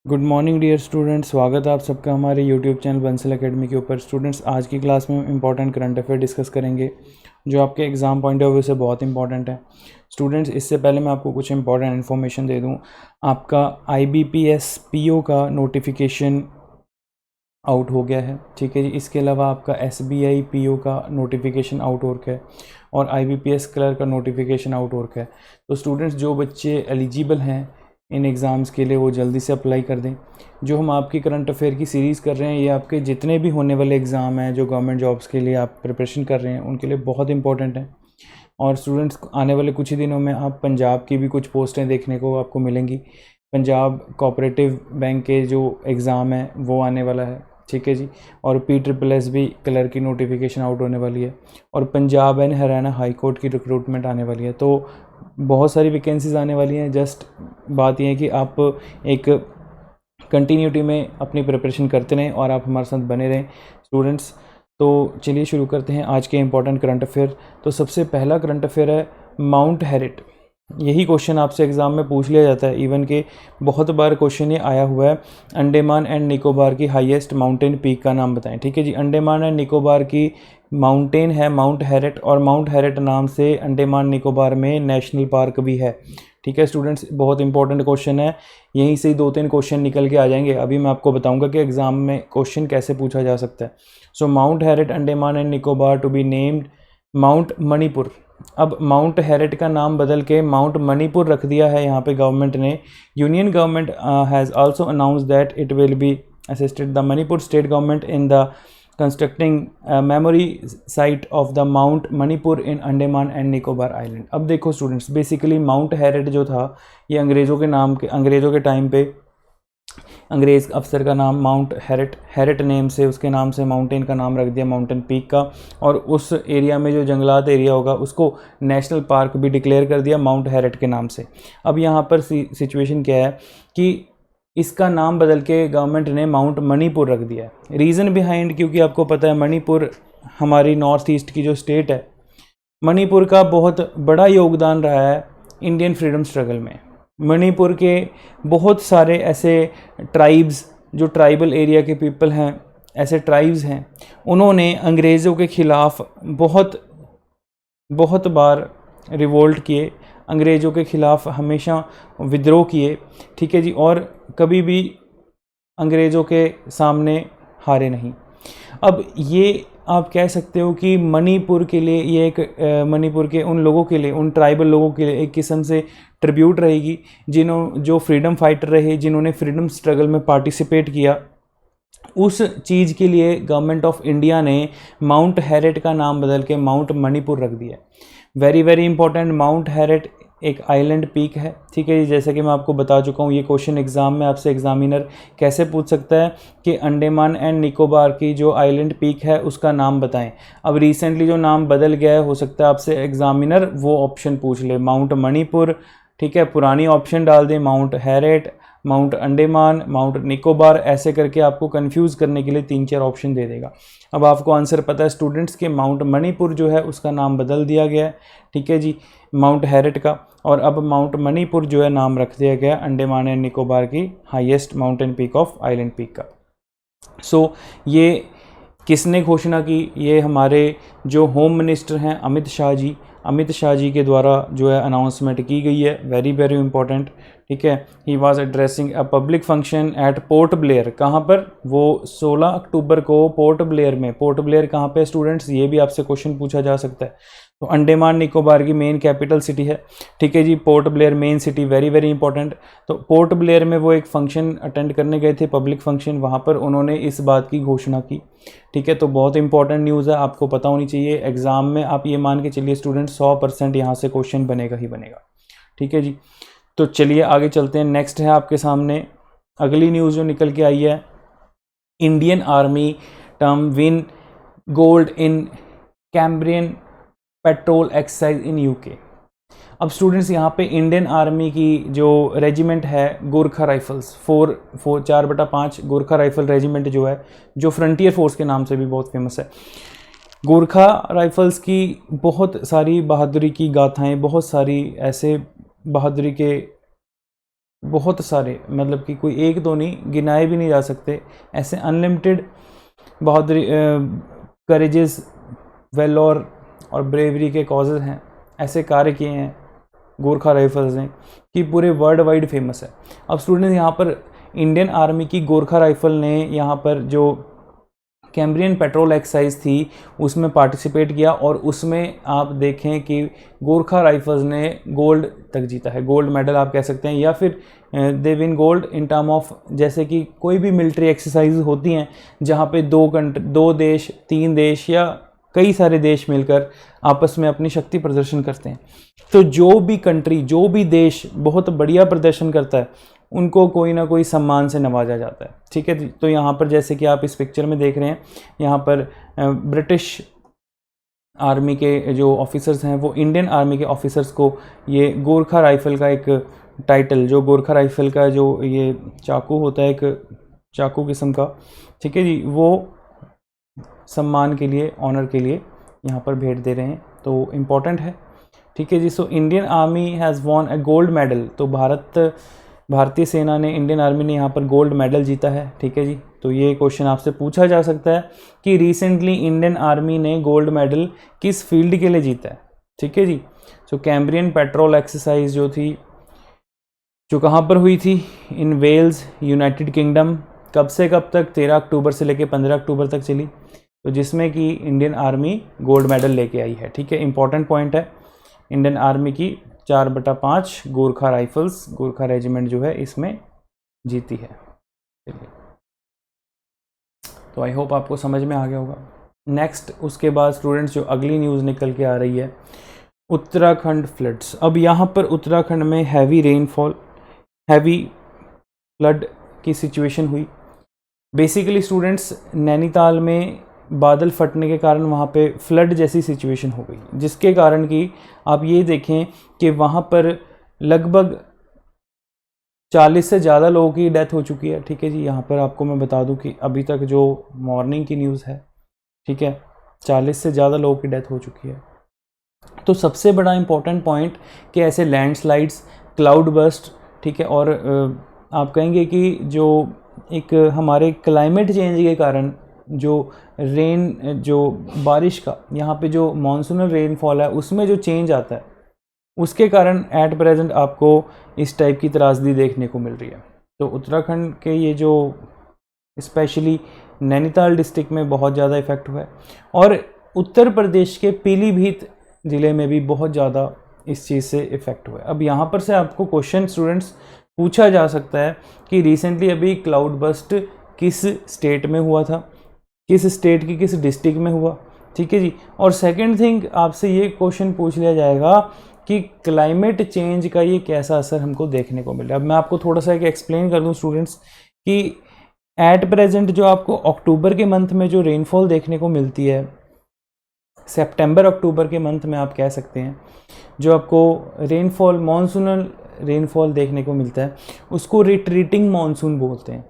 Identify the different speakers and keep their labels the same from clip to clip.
Speaker 1: Good morning dear students, स्वागत है आप सबका हमारे यूट्यूब चैनल बंसल एकेडमी के ऊपर। स्टूडेंट्स, आज की क्लास में हम इंपॉर्टेंट करंट अफेयर डिस्कस करेंगे जो आपके एग्ज़ाम पॉइंट ऑफ व्यू से बहुत इंपॉर्टेंट है। स्टूडेंट्स, इससे पहले मैं आपको कुछ इंपॉर्टेंट इन्फॉर्मेशन दे दूं। आपका IBPS PO का नोटिफिकेशन आउट हो गया है, ठीक है जी। इसके अलावा आपका SBI PO का नोटिफिकेशन आउट हो रखा है और IBPS क्लर्क का नोटिफिकेशन आउट हो रखा है। तो स्टूडेंट्स, जो बच्चे एलिजिबल हैं इन एग्ज़ाम्स के लिए वो जल्दी से अप्लाई कर दें। जो हम आपकी करंट अफेयर की सीरीज़ कर रहे हैं, ये आपके जितने भी होने वाले एग्ज़ाम हैं जो गवर्नमेंट जॉब्स के लिए आप प्रिपरेशन कर रहे हैं उनके लिए बहुत इंपॉर्टेंट है। और स्टूडेंट्स, आने वाले कुछ ही दिनों में आप पंजाब की भी कुछ पोस्टें देखने को आपको मिलेंगी। पंजाब कोऑपरेटिव बैंक के जो एग्ज़ाम है वो आने वाला है, ठीक है जी। और PSSS भी क्लर्क की नोटिफिकेशन आउट होने वाली है और Punjab and Haryana high court की रिक्रूटमेंट आने वाली है। तो बहुत सारी वैकेंसीज आने वाली हैं। जस्ट बात यह है कि आप एक कंटिन्यूटी में अपनी प्रिपरेशन करते रहें और आप हमारे साथ बने रहें स्टूडेंट्स। तो चलिए शुरू करते हैं आज के इंपॉर्टेंट करंट अफेयर। तो सबसे पहला करंट अफेयर है माउंट हैरिट। यही क्वेश्चन आपसे एग्ज़ाम में पूछ लिया जाता है, इवन के बहुत बार क्वेश्चन ये आया हुआ है। अंडमान एंड निकोबार की हाईएस्ट माउंटेन पीक का नाम बताएं, ठीक है जी। अंडमान एंड निकोबार की माउंटेन है माउंट हैरिट और माउंट हैरिट नाम से अंडमान निकोबार में नेशनल पार्क भी है, ठीक है स्टूडेंट्स। बहुत इंपॉर्टेंट क्वेश्चन है, यहीं से 2-3 क्वेश्चन निकल के आ जाएंगे। अभी मैं आपको बताऊंगा कि एग्जाम में क्वेश्चन कैसे पूछा जा सकता है। So Mount Harriet Andaman and Nicobar to be named Mount Manipur. अब माउंट हैरिट का नाम बदल के माउंट मणिपुर रख दिया है यहाँ पे गवर्नमेंट ने। Union government has also announce that it will be assisted the Manipur state government in the constructing memory site of the mount Manipur in Andaman and Nicobar island. अब देखो स्टूडेंट्स, बेसिकली माउंट हैरिट जो था ये अंग्रेज़ों के टाइम पे अंग्रेज़ अफसर का नाम माउंट हैरिट नेम से, उसके नाम से माउंटेन का नाम रख दिया, माउंटेन पीक का। और उस एरिया में जो जंगलात एरिया होगा उसको नेशनल पार्क भी डिक्लेयर कर दिया माउंट हैरिट के नाम से। अब यहाँ पर सिचुएशन क्या है कि इसका नाम बदल के गवर्नमेंट ने माउंट मणिपुर रख दिया है। रीज़न बिहाइंड, क्योंकि आपको पता है मणिपुर हमारी नॉर्थ ईस्ट की जो स्टेट है, मणिपुर का बहुत बड़ा योगदान रहा है इंडियन फ्रीडम स्ट्रगल में। मणिपुर के बहुत सारे ऐसे ट्राइब्स, जो ट्राइबल एरिया के पीपल हैं, ऐसे ट्राइब्स हैं, उन्होंने अंग्रेज़ों के ख़िलाफ़ बहुत बार रिवोल्ट किए, अंग्रेज़ों के ख़िलाफ़ हमेशा विद्रोह किए, ठीक है जी। और कभी भी अंग्रेज़ों के सामने हारे नहीं। अब ये आप कह सकते हो कि मणिपुर के लिए ये एक मणिपुर के उन लोगों के लिए, उन ट्राइबल लोगों के लिए एक किस्म से ट्रिब्यूट रहेगी जो फ्रीडम फाइटर रहे, जिन्होंने फ्रीडम स्ट्रगल में पार्टिसिपेट किया। उस चीज़ के लिए गवर्नमेंट ऑफ इंडिया ने माउंट हैरिट का नाम बदल के माउंट मणिपुर रख दिया। Very very important, mount Herriot एक आइलैंड पीक है, ठीक है जी। जैसे कि मैं आपको बता चुका हूँ, ये क्वेश्चन एग्जाम में आपसे एग्जामिनर कैसे पूछ सकता है कि अंडमान एंड निकोबार की जो आइलैंड पीक है उसका नाम बताएं। अब रिसेंटली जो नाम बदल गया है, हो सकता है आपसे एग्जामिनर वो ऑप्शन पूछ ले, माउंट मणिपुर, ठीक है। पुरानी ऑप्शन डाल दें mount Herriot, mount Andaman, mount Nicobar, ऐसे करके आपको कंफ्यूज करने के लिए 3-4 ऑप्शन दे देगा। अब आपको आंसर पता है स्टूडेंट्स के माउंट मणिपुर जो है उसका नाम बदल दिया गया है, ठीक है जी, माउंट हैरिट का। और अब माउंट मणिपुर जो है नाम रख दिया गया अंडमान एंड निकोबार की highest mountain peak of island peak का। सो ये किसने घोषणा की? ये हमारे जो होम मिनिस्टर हैं अमित शाह जी के द्वारा जो है अनाउंसमेंट की गई है। वेरी वेरी इंपॉर्टेंट, ठीक है। He was addressing a public function at port Blair. कहाँ पर? वो 16 अक्टूबर को पोर्ट ब्लेयर में। पोर्ट ब्लेयर कहाँ पे स्टूडेंट्स? ये भी आपसे क्वेश्चन पूछा जा सकता है। तो अंडमान निकोबार की मेन कैपिटल सिटी है, ठीक है जी, Port Blair main city. Very very important. तो पोर्ट ब्लेयर में वो एक फंक्शन अटेंड करने गए थे, पब्लिक फंक्शन, वहाँ पर उन्होंने इस बात की घोषणा की, ठीक है। तो बहुत इंपॉर्टेंट न्यूज़ है, आपको पता होनी चाहिए। एग्जाम में आप ये मान के चलिए स्टूडेंट 100% यहाँ से क्वेश्चन बनेगा ही बनेगा, ठीक है जी। तो चलिए आगे चलते हैं। नेक्स्ट है आपके सामने अगली न्यूज़ जो निकल के आई है, Indian army term win gold in Cambrian petrol exercise in UK. अब स्टूडेंट्स, यहाँ पे इंडियन आर्मी की जो रेजिमेंट है Gorkha rifles 4/5 Gorkha rifle regiment जो है, जो फ्रंटियर फोर्स के नाम से भी बहुत फेमस है। गोरखा राइफल्स की बहुत सारी बहादुरी की गाथाएं, बहुत सारी ऐसे बहादुरी के बहुत सारे, मतलब कि कोई एक दो नहीं, गिनाए भी नहीं जा सकते, ऐसे अनलिमिटेड बहादुरी, करेजेस, वेलोर और ब्रेवरी के कॉजेज हैं, ऐसे कार्य किए हैं गोरखा राइफल्स ने कि पूरे वर्ल्ड वाइड फेमस है। अब स्टूडेंट यहाँ पर इंडियन आर्मी की गोरखा राइफल ने यहाँ पर जो कैम्ब्रियन पेट्रोल एक्सरसाइज थी उसमें पार्टिसिपेट किया और उसमें आप देखें कि गोरखा राइफल्स ने गोल्ड तक जीता है, गोल्ड मेडल आप कह सकते हैं, या फिर they win gold in term of, जैसे कि कोई भी मिलिट्री एक्सरसाइज होती हैं जहाँ पे दो देश, तीन देश या कई सारे देश मिलकर आपस में अपनी शक्ति प्रदर्शन करते हैं। तो जो भी कंट्री, जो भी देश बहुत बढ़िया प्रदर्शन करता है उनको कोई ना कोई सम्मान से नवाजा जाता है, ठीक है। तो यहाँ पर जैसे कि आप इस पिक्चर में देख रहे हैं, यहाँ पर ब्रिटिश आर्मी के जो ऑफिसर्स हैं वो इंडियन आर्मी के ऑफिसर्स को ये गोरखा राइफल का एक टाइटल, जो गोरखा राइफल का जो ये चाकू होता है, एक चाकू किस्म का, ठीक है जी, वो सम्मान के लिए, ऑनर के लिए यहाँ पर भेंट दे रहे हैं। तो इम्पॉर्टेंट है, ठीक है जी। So Indian army has won a gold medal, तो भारतीय सेना ने, इंडियन आर्मी ने यहाँ पर गोल्ड मेडल जीता है, ठीक है जी। तो ये क्वेश्चन आपसे पूछा जा सकता है कि रिसेंटली इंडियन आर्मी ने गोल्ड मेडल किस फील्ड के लिए जीता है, ठीक है जी। सो कैम्ब्रियन पेट्रोल एक्सरसाइज जो थी, जो कहाँ पर हुई थी, इन वेल्स, यूनाइटेड किंगडम, कब से कब तक, 13 अक्टूबर से लेकर 15 अक्टूबर तक चली, तो जिसमें कि इंडियन आर्मी गोल्ड मेडल लेके आई है, ठीक है। इंपॉर्टेंट पॉइंट है, इंडियन आर्मी की 4/5 गोरखा राइफल्स, गोरखा रेजिमेंट जो है इसमें जीती है। चलिए, तो आई होप आपको समझ में आ गया होगा। नेक्स्ट उसके बाद स्टूडेंट्स जो अगली न्यूज़ निकल के आ रही है, उत्तराखंड फ्लड्स। अब यहाँ पर उत्तराखंड में हैवी रेनफॉल, हैवी फ्लड की सिचुएशन हुई। बेसिकली स्टूडेंट्स नैनीताल में बादल फटने के कारण वहाँ पे फ्लड जैसी सिचुएशन हो गई, जिसके कारण कि आप ये देखें कि वहाँ पर लगभग 40 से ज़्यादा लोगों की डेथ हो चुकी है, ठीक है जी। यहाँ पर आपको मैं बता दूं कि अभी तक जो मॉर्निंग की न्यूज़ है, ठीक है, 40 से ज़्यादा लोगों की डेथ हो चुकी है। तो सबसे बड़ा इम्पोर्टेंट पॉइंट कि ऐसे लैंडस्लाइड्स, क्लाउड बर्स्ट, ठीक है, और आप कहेंगे कि जो एक हमारे क्लाइमेट चेंज के कारण जो जो बारिश का यहाँ पे जो मॉनसूनल रेनफॉल है उसमें जो चेंज आता है, उसके कारण एट प्रेजेंट आपको इस टाइप की त्रासदी देखने को मिल रही है। तो उत्तराखंड के ये जो स्पेशली नैनीताल डिस्ट्रिक्ट में बहुत ज़्यादा इफ़ेक्ट हुआ है, और उत्तर प्रदेश के पीलीभीत ज़िले में भी बहुत ज़्यादा इस चीज़ से इफ़ेक्ट हुआ है। अब यहाँ पर से आपको क्वेश्चन स्टूडेंट्स पूछा जा सकता है कि रिसेंटली अभी क्लाउड बस्ट किस स्टेट में हुआ था, किस स्टेट की किस डिस्ट्रिक्ट में हुआ, ठीक है जी। और सेकंड थिंग आपसे ये क्वेश्चन पूछ लिया जाएगा कि क्लाइमेट चेंज का ये कैसा असर हमको देखने को मिल रहा है। अब मैं आपको थोड़ा सा एक एक्सप्लेन कर दूं स्टूडेंट्स कि एट प्रेजेंट जो आपको अक्टूबर के मंथ में जो रेनफॉल देखने को मिलती है, सितंबर अक्टूबर के मंथ में आप कह सकते हैं, जो आपको रेनफॉल, मॉनसूनल रेनफॉल देखने को मिलता है, उसको रिट्रीटिंग मानसून बोलते हैं।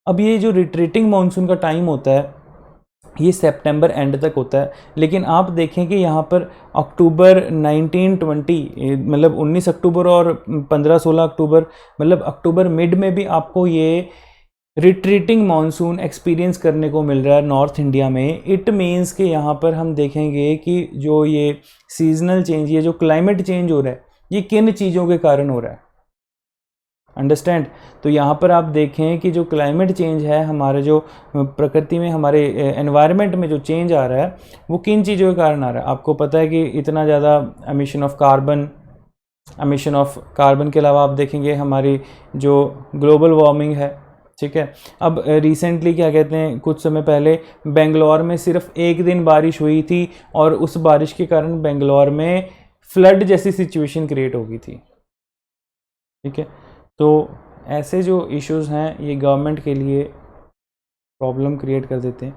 Speaker 1: अब ये जो रिट्रीटिंग मानसून का टाइम होता है ये सितंबर एंड तक होता है, लेकिन आप देखें कि यहाँ पर अक्टूबर 19-20, मतलब 19 अक्टूबर और 15-16 अक्टूबर, मतलब अक्टूबर मिड में भी आपको ये रिट्रीटिंग मानसून एक्सपीरियंस करने को मिल रहा है नॉर्थ इंडिया में। इट मीन्स कि यहाँ पर हम देखेंगे कि जो ये सीजनल चेंज, ये जो क्लाइमेट चेंज हो रहा है, ये किन चीज़ों के कारण हो रहा है, अंडरस्टैंड। तो यहाँ पर आप देखें कि जो क्लाइमेट चेंज है, हमारे जो प्रकृति में, हमारे एनवायरनमेंट में जो चेंज आ रहा है वो किन चीज़ों के कारण आ रहा है। आपको पता है कि इतना ज़्यादा एमिशन ऑफ कार्बन के अलावा आप देखेंगे हमारी जो ग्लोबल वार्मिंग है, ठीक है। अब रिसेंटली क्या कहते हैं, कुछ समय पहले बेंगलोर में सिर्फ एक दिन बारिश हुई थी और उस बारिश के कारण बेंगलोर में फ्लड जैसी सिचुएशन क्रिएट हो गई थी, ठीक है। तो ऐसे जो इश्यूज हैं ये गवर्नमेंट के लिए प्रॉब्लम क्रिएट कर देते हैं।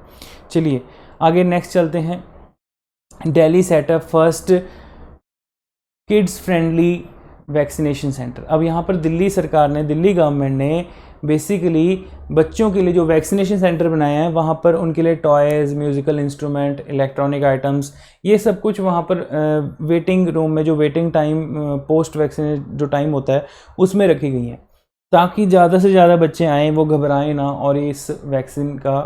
Speaker 1: चलिए आगे नेक्स्ट चलते हैं। Delhi setup first kids friendly vaccination centre. अब यहाँ पर दिल्ली सरकार ने, दिल्ली गवर्नमेंट ने बेसिकली बच्चों के लिए जो वैक्सीनेशन सेंटर बनाए हैं, वहाँ पर उनके लिए toys, musical instrument, electronic items, ये सब कुछ वहाँ पर वेटिंग रूम में, जो वेटिंग टाइम पोस्ट वैक्सीन जो टाइम होता है उसमें रखी गई हैं, ताकि ज़्यादा से ज़्यादा बच्चे आएँ, वो घबराएं ना और इस वैक्सीन का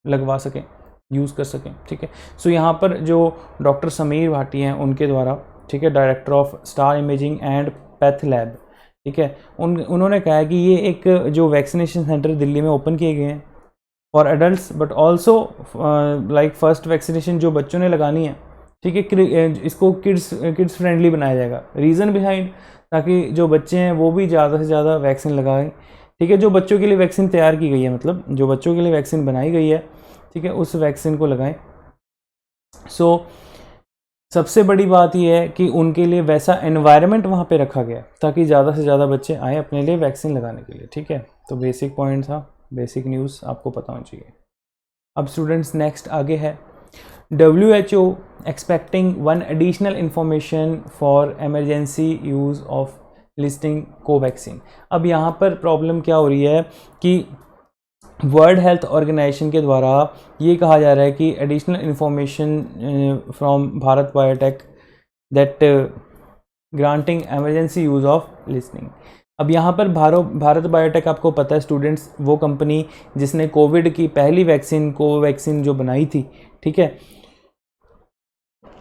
Speaker 1: लगवा सकें, यूज़ कर सकें। ठीक है, सो यहाँ पर जो डॉक्टर समीर भाटी हैं उनके द्वारा, ठीक है, director of star imaging and path lab, ठीक है, उन्होंने कहा है कि ये एक जो वैक्सीनेशन सेंटर दिल्ली में ओपन किए गए हैं for adults but also like first vaccination जो बच्चों ने लगानी है, ठीक है, इसको किड्स फ्रेंडली बनाया जाएगा। रीज़न बिहाइंड, ताकि जो बच्चे हैं वो भी ज़्यादा से ज़्यादा वैक्सीन लगाएं। ठीक है, जो बच्चों के लिए वैक्सीन तैयार की गई है, मतलब जो बच्चों के लिए वैक्सीन बनाई गई है, ठीक है, उस वैक्सीन को लगाएं। सो सबसे बड़ी बात यह है कि उनके लिए वैसा एनवायरनमेंट वहाँ पे रखा गया ताकि ज़्यादा से ज़्यादा बच्चे आए अपने लिए वैक्सीन लगाने के लिए। ठीक है, तो बेसिक पॉइंट था, बेसिक न्यूज़ आपको पता होनी चाहिए। अब स्टूडेंट्स नेक्स्ट आगे है WHO expecting 1 additional information for emergency use of listing Covaxin. अब यहाँ पर प्रॉब्लम क्या हो रही है कि वर्ल्ड हेल्थ ऑर्गेनाइजेशन के द्वारा ये कहा जा रहा है कि additional information from Bharat biotech that granting emergency use of listing. अब यहाँ पर भारत बायोटेक, आपको पता है स्टूडेंट्स, वो कंपनी जिसने कोविड की पहली वैक्सीन कोवैक्सीन जो बनाई थी, ठीक है,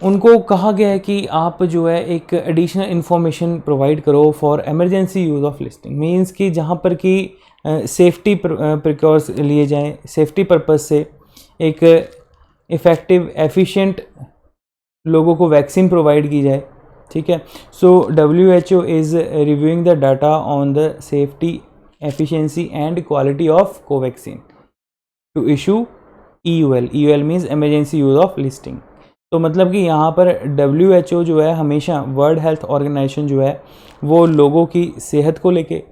Speaker 1: उनको कहा गया है कि आप जो है एक एडिशनल इन्फॉर्मेशन प्रोवाइड करो for emergency use of listing. Means कि जहाँ पर कि सेफ्टी प्रिकॉस लिए जाएँ, सेफ्टी पर्पस से एक इफ़ेक्टिव एफिशिएंट लोगों को वैक्सीन प्रोवाइड की जाए। ठीक है, so WHO is reviewing the data on the safety, efficiency and quality of Covaxin to issue EUL means emergency use of listing. तो मतलब कि यहाँ पर WHO जो है हमेशा, वर्ल्ड हेल्थ ऑर्गेनाइजेशन जो है वो लोगों की सेहत को लेके,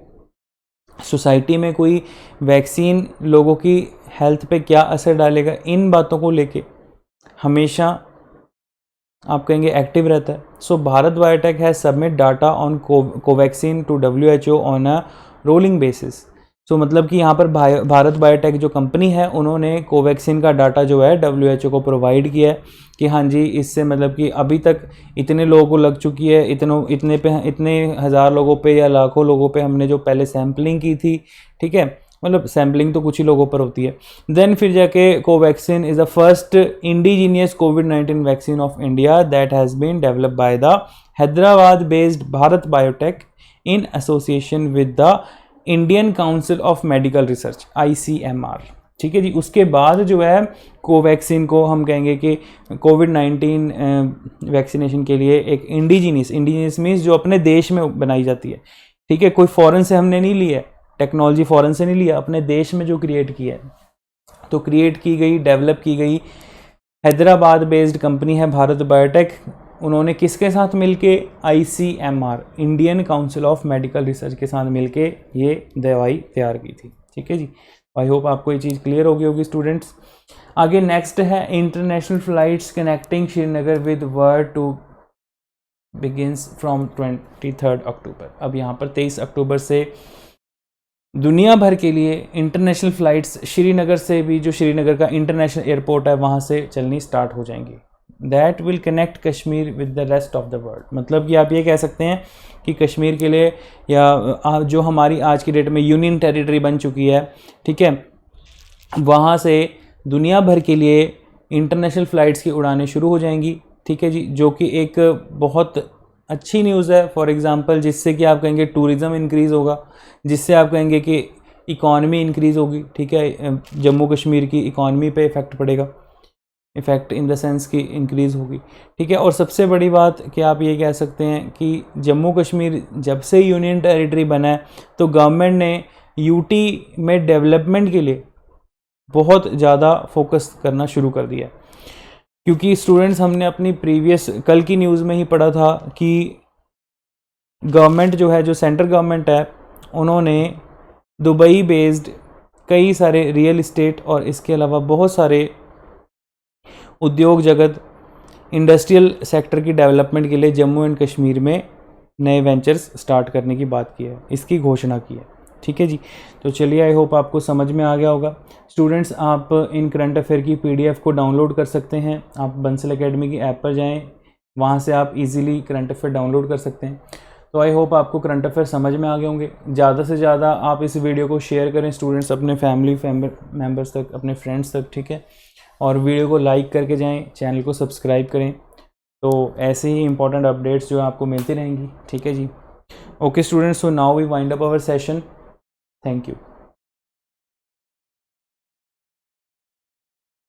Speaker 1: सोसाइटी में कोई वैक्सीन लोगों की हेल्थ पे क्या असर डालेगा, इन बातों को लेके हमेशा आप कहेंगे एक्टिव रहता है। So Bharat biotech has submit data on Covaxin to WHO on a rolling basis. So मतलब कि यहाँ पर भारत बायोटेक जो कंपनी है उन्होंने कोवैक्सीन का डाटा जो है WHO को प्रोवाइड किया है कि हाँ जी, इससे मतलब कि अभी तक इतने लोगों को लग चुकी है, इतने हज़ार लोगों पे या लाखों लोगों पे हमने जो पहले सैम्पलिंग की थी। ठीक है, मतलब सैम्पलिंग तो कुछ ही लोगों पर होती है। देन फिर जाके Covaxin is the first indigenous कोविड-19 vaccine of India that has been developed by the Hyderabad based Bharat Biotech in association with the Indian Council of Medical Research ICMR। ठीक है जी, उसके बाद जो है कोवैक्सीन को हम कहेंगे कि कोविड-19 वैक्सीनेशन के लिए एक इंडिजीनियस मीन्स जो अपने देश में बनाई जाती है। ठीक है, कोई फॉरेन से हमने नहीं लिया, टेक्नोलॉजी फॉरेन से नहीं लिया, अपने देश में जो क्रिएट किया है, तो क्रिएट की गई, डेवलप की गई हैदराबाद बेस्ड कंपनी है भारत बायोटेक। उन्होंने किसके साथ मिलके, ICMR Indian Council of Medical research के साथ मिलके ये दवाई तैयार की थी। ठीक है जी, आई होप आपको ये चीज़ क्लियर हो गई होगी स्टूडेंट्स। आगे नेक्स्ट है international flights connecting Srinagar with world to begins from 23 October. अब यहाँ पर 23 अक्टूबर से दुनिया भर के लिए इंटरनेशनल फ़्लाइट्स श्रीनगर से भी, जो श्रीनगर का इंटरनेशनल एयरपोर्ट है, वहाँ से चलनी स्टार्ट हो जाएंगी। That will connect Kashmir with the rest of the world. मतलब कि आप ये कह सकते हैं कि कश्मीर के लिए, या जो हमारी आज की डेट में यूनियन टेरिटरी बन चुकी है, ठीक है, वहाँ से दुनिया भर के लिए इंटरनेशनल फ़्लाइट्स की उड़ानें शुरू हो जाएंगी। ठीक है जी, जो कि एक बहुत अच्छी न्यूज़ है। फॉर एग्ज़ाम्पल, जिससे कि आप कहेंगे टूरिज़्म इंक्रीज़ होगा, जिससे आप कहेंगे कि इकॉनमी इंक्रीज़ होगी। ठीक है, जम्मू कश्मीर की इकॉनमी पे इफ़ेक्ट पड़ेगा, इफ़ेक्ट इन द सेंस की इंक्रीज़ होगी। ठीक है, और सबसे बड़ी बात कि आप ये कह सकते हैं कि जम्मू कश्मीर जब से यूनियन टेरिटरी बना है, तो गवर्नमेंट ने UT में डेवलपमेंट के लिए बहुत ज़्यादा फोकस करना शुरू कर दिया। क्योंकि स्टूडेंट्स, हमने अपनी प्रीवियस कल की न्यूज़ में ही पढ़ा था कि गवर्नमेंट जो है, जो सेंट्रल गवर्नमेंट है, उन्होंने दुबई बेस्ड कई सारे रियल इस्टेट और इसके अलावा बहुत सारे उद्योग जगत, इंडस्ट्रियल सेक्टर की डेवलपमेंट के लिए जम्मू एंड कश्मीर में नए वेंचर्स स्टार्ट करने की बात की है, इसकी घोषणा की है। ठीक है जी, तो चलिए, आई होप आपको समझ में आ गया होगा। स्टूडेंट्स, आप इन करंट अफेयर की PDF को डाउनलोड कर सकते हैं। आप बंसल एकेडमी की ऐप पर जाएं, वहाँ से आप इजीली करंट अफेयर डाउनलोड कर सकते हैं। तो आई होप आपको करंट अफेयर समझ में आ गए होंगे। ज़्यादा से ज़्यादा आप इस वीडियो को शेयर करें स्टूडेंट्स, अपने फैमिली मेम्बर्स तक, अपने फ्रेंड्स तक, ठीक है। और वीडियो को लाइक करके जाएं, चैनल को सब्सक्राइब करें। तो ऐसे ही इंपॉर्टेंट अपडेट्स जो आपको मिलती रहेंगी, ठीक है जी। Okay students, so now we wind up our session. Thank you.